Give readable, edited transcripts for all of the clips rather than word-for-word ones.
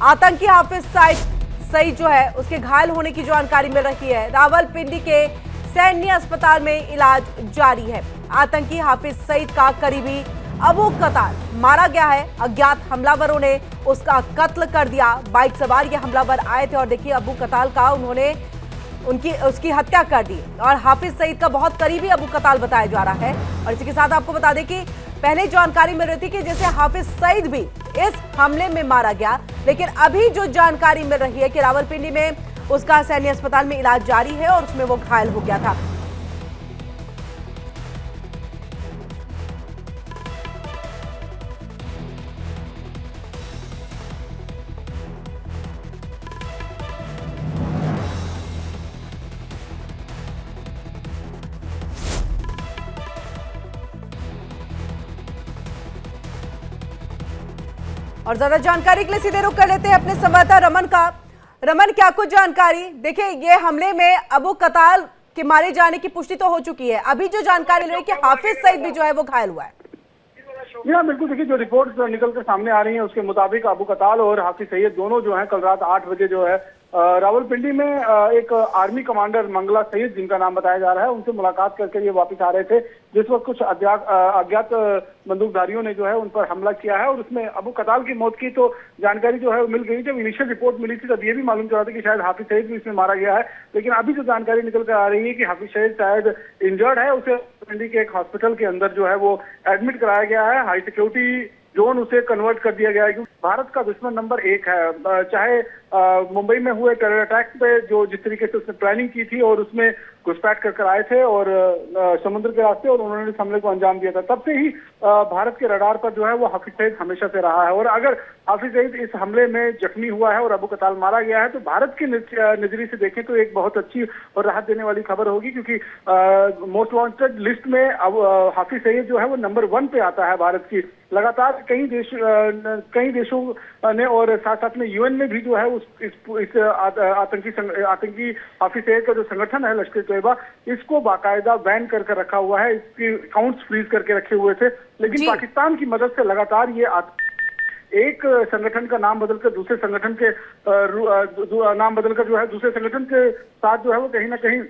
आतंकी हाफिज सईद जो है उसके घायल होने की जानकारी मिल रही है। रावलपिंडी के सैन्य अस्पताल में इलाज जारी है। आतंकी हाफिज सईद का करीबी अबू कताल मारा गया है। अज्ञात हमलावरों ने उसका कत्ल कर दिया। बाइक सवार ये हमलावर आए थे और देखिए अबू कताल का उन्होंने उसकी हत्या कर दी और हाफिज सईद का बहुत करीबी अबू कताल बताया जा रहा है। और इसी के साथ आपको बता दें कि पहले जानकारी मिल रही थी कि जैसे हाफिज सईद भी इस हमले में मारा गया, लेकिन अभी जो जानकारी मिल रही है कि रावलपिंडी में उसका सैन्य अस्पताल में इलाज जारी है और उसमें वो घायल हो गया था। और ज्यादा जानकारी के लिए सीधे रुख कर लेते हैं अपने संवाददाता रमन का। रमन, क्या कुछ जानकारी? देखिए, ये हमले में अबू कताल के मारे जाने की पुष्टि तो हो चुकी है, अभी जो जानकारी मिल रही है कि हाफिज सईद भी जो है वो घायल हुआ है। जी हाँ, बिल्कुल। देखिए, जो रिपोर्ट निकल कर सामने आ रही है उसके मुताबिक अबू कताल और हाफिज सईद दोनों जो है कल रात 8 बजे जो है रावलपिंडी में एक आर्मी कमांडर मंगला सईद, जिनका नाम बताया जा रहा है, उनसे मुलाकात करके ये वापस आ रहे थे, जिस वक्त कुछ अज्ञात बंदूकधारियों ने जो है उन पर हमला किया है। और उसमें अबू कताल की मौत की तो जानकारी जो है मिल गई। जब इनिशियल रिपोर्ट मिली थी तब ये भी मालूम चला था कि शायद हाफिज सईद भी इसमें मारा गया है, लेकिन अभी जो जानकारी निकल कर आ रही है कि हाफिज सईद शायद इंजर्ड है, उसे रावलपिंडी के एक हॉस्पिटल के अंदर जो है वो एडमिट कराया गया है। हाई सिक्योरिटी जोन उसे कन्वर्ट कर दिया गया है, क्योंकि भारत का दुश्मन नंबर 1 है। चाहे मुंबई में हुए टेरर अटैक पे जो जिस तरीके से उसने प्लानिंग की थी और उसमें घुसपैठ कर आए थे और समुद्र के रास्ते, और उन्होंने इस हमले को अंजाम दिया था, तब से ही भारत के रडार पर जो है वो हाफिज सईद हमेशा से रहा है। और अगर हाफिज सईद इस हमले में जख्मी हुआ है और अबू कताल मारा गया है तो भारत के नजरिए से देखें तो एक बहुत अच्छी और राहत देने वाली खबर होगी, क्योंकि मोस्ट वांटेड लिस्ट में अब हाफिज सईद जो है वो नंबर 1 पे आता है भारत की। लगातार कई देशों ने और साथ साथ में यूएन ने भी जो है इस आतंकी हाफिज सईद का जो संगठन है लश्कर तैयबा, इसको बाकायदा बैन कर रखा हुआ है, इसके अकाउंट्स फ्रीज करके रखे हुए थे। लेकिन पाकिस्तान की मदद से लगातार ये एक संगठन का नाम बदलकर दूसरे संगठन के नाम बदलकर जो है दूसरे संगठन के साथ जो है वो कहीं ना कहीं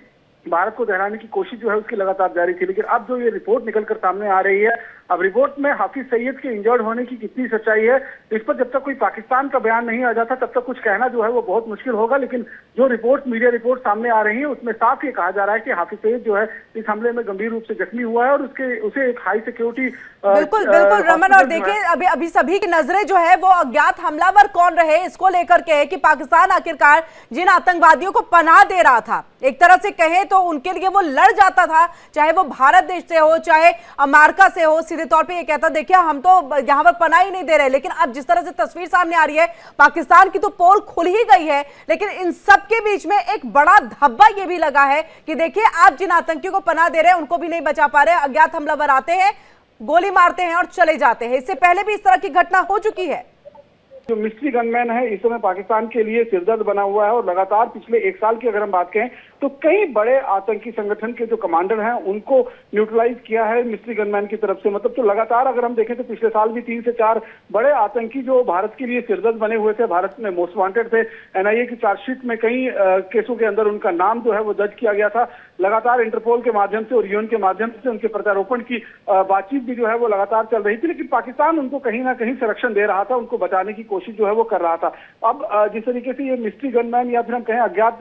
भारत को दहराने की कोशिश जो है उसकी लगातार जारी थी। लेकिन अब जो ये रिपोर्ट निकलकर सामने आ रही है, अब रिपोर्ट में हाफिज सईद के इंजर्ड होने की कितनी सच्चाई है, इस पर जब तक कोई पाकिस्तान का बयान नहीं आ जाता तब तक कुछ कहना जो है वो बहुत मुश्किल होगा। लेकिन जो मीडिया रिपोर्ट सामने आ रही है उसमें साफ ये कहा जा रहा है कि हाफिज सईद जो है इस हमले में गंभीर रूप से जख्मी हुआ है और उसे एक हाई सिक्योरिटी बिल्कुल रमन। और देखिए, अभी सभी की नजरें जो है वो अज्ञात हमलावर कौन रहे इसको लेकर के है कि पाकिस्तान आखिरकार जिन आतंकवादियों को पनाह दे रहा था, एक तरह से कहें तो उनके लिए वो लड़ जाता था, चाहे वो भारत देश से हो चाहे अमेरिका से हो, सीधे तौर पे ये कहता देखिए हम तो यहाँ पर पनाह ही नहीं दे रहे। लेकिन अब जिस तरह से तस्वीर सामने आ रही है, पाकिस्तान की तो पोल खुल ही गई है, लेकिन इन सब के बीच में एक बड़ा धब्बा ये भी लगा है कि देखिए आप जिन आतंकियों को पनाह दे रहे हैं उनको भी नहीं बचा पा रहे। अज्ञात हमलावर आते हैं, गोली मारते हैं और चले जाते हैं। इससे पहले भी इस तरह की घटना हो चुकी है। जो मिस्ट्री गनमैन है इस समय पाकिस्तान के लिए सिरदर्द बना हुआ है और लगातार पिछले 1 साल की अगर हम बात करें तो कई बड़े आतंकी संगठन के जो कमांडर हैं उनको न्यूट्रलाइज किया है मिस्ट्री गनमैन की तरफ से। मतलब तो लगातार अगर हम देखें तो पिछले साल भी 3 से 4 बड़े आतंकी जो भारत के लिए सिरदर्द बने हुए थे, भारत में मोस्ट वांटेड थे, एनआईए की चार्जशीट में कई केसों के अंदर उनका नाम जो है वो दर्ज किया गया था। लगातार इंटरपोल के माध्यम से और यूएन के माध्यम से उनके प्रत्यारोपण की बातचीत भी जो है वो लगातार चल रही थी, लेकिन पाकिस्तान उनको कहीं ना कहीं संरक्षण दे रहा था, उनको बचाने की कोशिश जो है वो कर रहा था। अब जिस तरीके से ये मिस्ट्री गनमैन या फिर हम कहें अज्ञात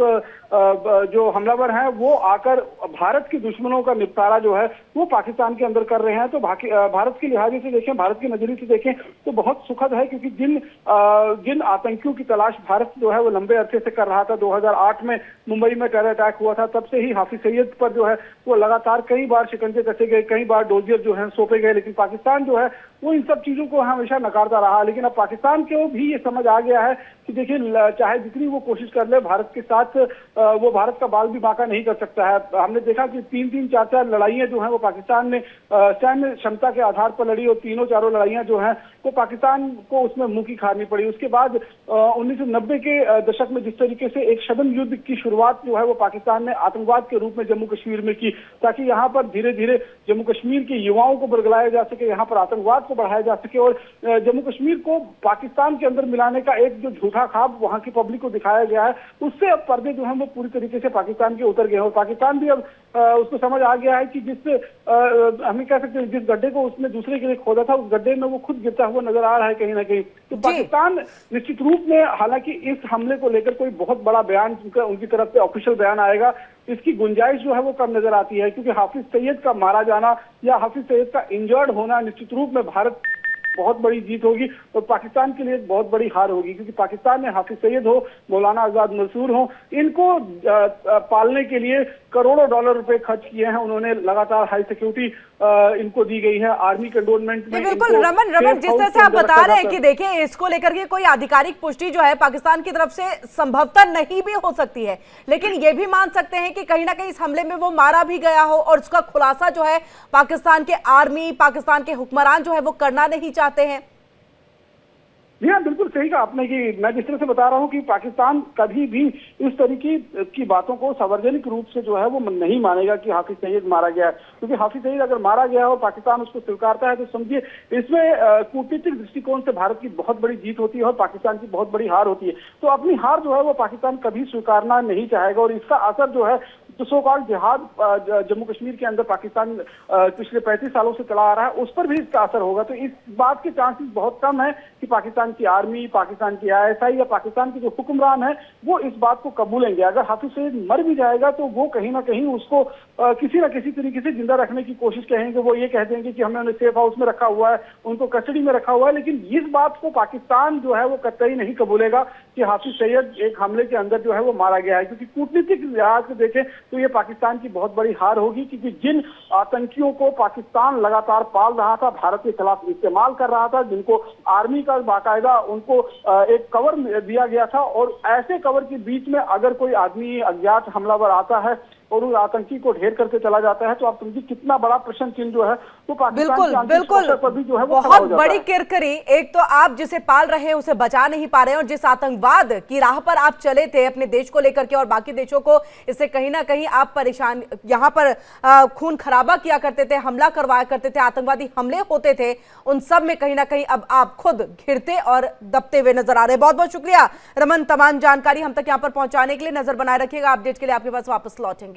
जो हमलावर हैं वो आकर भारत के दुश्मनों का निपटारा जो है वो पाकिस्तान के अंदर कर रहे हैं, तो भारत के लिहाजे से देखें, भारत के नजरिए से देखें तो बहुत सुखद है, क्योंकि जिन आतंकियों की तलाश भारत जो है वो लंबे अरसे से कर रहा था। 2008 में मुंबई में टेरर अटैक हुआ था, तब से ही हाफिज सईद पर जो है वो लगातार कई बार शिकंजे कसे गए, कई बार डोजियर जो है सौंपे गए, लेकिन पाकिस्तान जो है वो इन सब चीजों को हमेशा नकारता रहा। लेकिन अब पाकिस्तान को भी ये समझ आ गया है कि देखिए चाहे जितनी वो कोशिश कर ले भारत के साथ वो भारत का बाल भी बांका नहीं कर सकता है। हमने देखा कि 3-3, 4-4 लड़ाइयां जो हैं वो पाकिस्तान ने सैन्य क्षमता के आधार पर लड़ी और तीनों चारों लड़ाइयां जो हैं वो पाकिस्तान को उसमें मुंह की खानी पड़ी। उसके बाद 1990 के दशक में जिस तरीके से एक शबन युद्ध की शुरुआत जो है वो पाकिस्तान ने आतंकवाद के रूप में जम्मू कश्मीर में की, ताकि यहाँ पर धीरे धीरे जम्मू कश्मीर के युवाओं को बरगलाया जा सके, यहाँ पर आतंकवाद को बढ़ाया जा सके और जम्मू कश्मीर को पाकिस्तान के अंदर मिलाने का एक जो झूठा ख्वाब वहां की पब्लिक को दिखाया गया है, उससे अब पर्दे जो है वो पूरी तरीके से पाकिस्तान के उतर गए हैं। और पाकिस्तान भी अब उसको समझ आ गया है कि हमें कह सकते हैं जिस गड्ढे को उसने दूसरे के लिए खोदा था, उस गड्ढे में वो खुद गिरता हुआ नजर आ रहा है कहीं ना कहीं। तो पाकिस्तान निश्चित रूप में, हालांकि इस हमले को लेकर कोई बहुत बड़ा बयान उनकी तरफ से ऑफिशियल बयान आएगा, इसकी गुंजाइश जो है वो कम नजर आती है, क्योंकि हाफिज सईद का मारा जाना या हाफिज सईद का इंजर्ड होना निश्चित रूप में भारत बहुत बड़ी जीत होगी और पाकिस्तान के लिए एक बहुत बड़ी हार होगी, क्योंकि पाकिस्तान ने हाफिज सईद हो, मौलाना आजाद मंसूर हो, इनको पालने के लिए करोड़ों डॉलर रुपए खर्च किए हैं। उन्होंने लगातार हाई सिक्योरिटी इनको दी गई है, आर्मी कंटोनमेंट में। बिल्कुल रमन, जिस तरह से आप बता रहे हैं कि देखिए इसको लेकर के कोई आधिकारिक पुष्टि जो है पाकिस्तान की तरफ से संभवतः नहीं भी हो सकती है, लेकिन ये भी मान सकते हैं कि कहीं ना कहीं इस हमले में वो मारा भी गया हो और उसका खुलासा जो है पाकिस्तान के आर्मी, पाकिस्तान के हुक्मरान जो है वो करना नहीं चाहते हैं। जी हाँ, बिल्कुल सही कहा आपने कि मैं जिस तरह से बता रहा हूँ कि पाकिस्तान कभी भी इस तरीके की बातों को सार्वजनिक रूप से जो है वो नहीं मानेगा कि हाफिज सईद मारा गया है, क्योंकि हाफिज सईद अगर मारा गया हो, पाकिस्तान उसको स्वीकारता है, तो समझिए इसमें कूटनीतिक दृष्टिकोण से भारत की बहुत बड़ी जीत होती है और पाकिस्तान की बहुत बड़ी हार होती है। तो अपनी हार जो है वो पाकिस्तान कभी स्वीकारना नहीं चाहेगा और इसका असर जो है तो सो कॉल्ड जिहाद जम्मू कश्मीर के अंदर पाकिस्तान पिछले 35 सालों से चला आ रहा है, उस पर भी इसका असर होगा। तो इस बात के चांसेस बहुत कम है कि पाकिस्तान की आर्मी, पाकिस्तान की ISI या पाकिस्तान के जो हुक्मरान है वो इस बात को कबूलेंगे। अगर हाफिज सईद मर भी जाएगा तो वो कहीं ना कहीं उसको किसी ना किसी तरीके से जिंदा रखने की कोशिश करेंगे। वो ये कह देंगे कि हमने उन्हें सेफ हाउस में रखा हुआ है, उनको कस्टडी में रखा हुआ है, लेकिन इस बात को पाकिस्तान जो है वो कतई नहीं कबूलेगा कि हाफिज सईद एक हमले के अंदर जो है वो मारा गया है, क्योंकि कूटनीतिक लिहाज से देखें तो ये पाकिस्तान की बहुत बड़ी हार होगी, क्योंकि जिन आतंकियों को पाकिस्तान लगातार पाल रहा था, भारत के खिलाफ इस्तेमाल कर रहा था, जिनको आर्मी का बाकायदा उनको एक कवर दिया गया था, और ऐसे कवर के बीच में अगर कोई आदमी अज्ञात हमलावर आता है और उस आतंकी को ढेर करके चला जाता है, तो आप समझिए कितना बड़ा प्रश्न चिन्ह जो है तो पाकिस्तान बिल्कुल पर भी जो है वो बहुत बड़ी किरकिरी। एक तो आप जिसे पाल रहे हैं उसे बचा नहीं पा रहे हैं, और जिस आतंकवाद की राह पर आप चले थे अपने देश को लेकर के और बाकी देशों को, इससे कहीं ना कहीं आप परेशान, यहाँ पर खून खराबा किया करते थे, हमला करवाया करते थे, आतंकवादी हमले होते थे, उन सब में कहीं ना कहीं अब आप खुद घिरते और दबते हुए नजर आ रहे हैं। बहुत बहुत शुक्रिया रमन, तमाम जानकारी हम तक यहाँ पर पहुंचाने के लिए। नजर बनाए रखिएगा, अपडेट के लिए आपके पास वापस लौटेंगे।